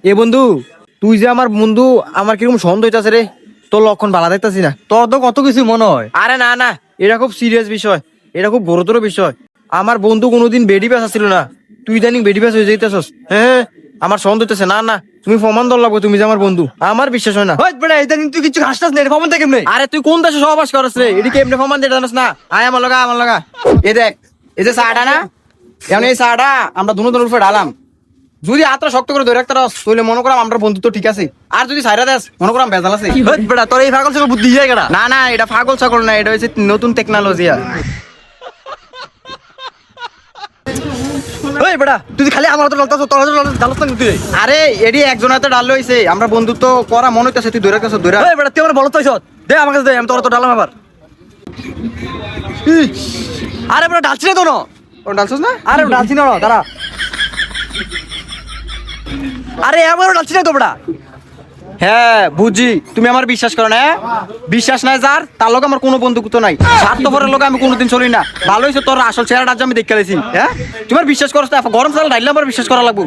এ বন্ধু, তুই যে আমার বন্ধু, আমার কিরকম সন্দেহ হইতাছে রে। তোর লক্ষণ ভালো দেখতাছি না। তোর তো কত কিছু মনে হয়। আরে না না, এটা খুব সিরিয়াস বিষয়, এটা খুব গুরুতর বিষয়। আমার বন্ধু কোনোদিন বেডি ব্যাস ছিল না, তুই ইদানিং বেডি ব্যাস হয়ে যাইতেছস। হ্যাঁ, আমার সন্দেহ হইতেছে। না না, তুমি প্রমাণ দর লাগবে, তুমি যে আমার বন্ধু, আমার বিশ্বাস হয় না। ওই বেটা ইদানিং তুই কিছু হাসতাস না, এটা প্রমাণ থেকে নেই। আরে তুই কোন দেশে সহবাস করছ রে? এদিকে এমনি প্রমাণ দিয়ে জানাস না। আয় আমার লগা, আমার লগা। এ দেখ, এই যে চাটা না, এখন এই চাটা আমরা দুনো উপরে ঢালাম। যদি হাতটা শক্ত করে ধরে রাখতে রস, তাহলে মনে করাম আমরা বন্ধুত্ব ঠিক আছে। আর যদি সাইরা দেস, মনে করাম ভেজাল আছে। ওই বেটা তোর এই পাগল ছাগল বুদ্ধি যায় কেডা? না না, এটা পাগল ছাগল না, এটা হচ্ছে নতুন টেকনোলজি। ওই বেটা তুই যদি খালি আমার হাতে লড়তাছ, তোর হাতে জ্বালাস না তুই। আরে এডি একজন হাতে ডাল হইছে, আমরা বন্ধুত্ব করা মনে হইতেছে। তুই ধরে রাখছ, ধরে ওই বেটা তুই আমার বলত হইছ, দে আমার কাছে দে, আমি তোর তো ডালাম আবার। আরে বেটা ডালছি না তো না। ডালছস না? আরে ডালছি না, দাঁড়া। আরে আমারও ডালছি না তো বেটা। হ্যাঁ বুঝি, তুমি আমার বিশ্বাস করো না। বিশ্বাস নাই যার, তার লোক আমার কোনো বন্ধুত্ব নাই। স্বার্থপরের লোক আমি কোনোদিন চলি না। ভালো হয়েছে তোর আসল চেহারাটা আজ আমি দেখে লাইছি। হ্যাঁ, তোমার বিশ্বাস করছ না, গরম চাল ডাইলে আমার বিশ্বাস করা লাগবো।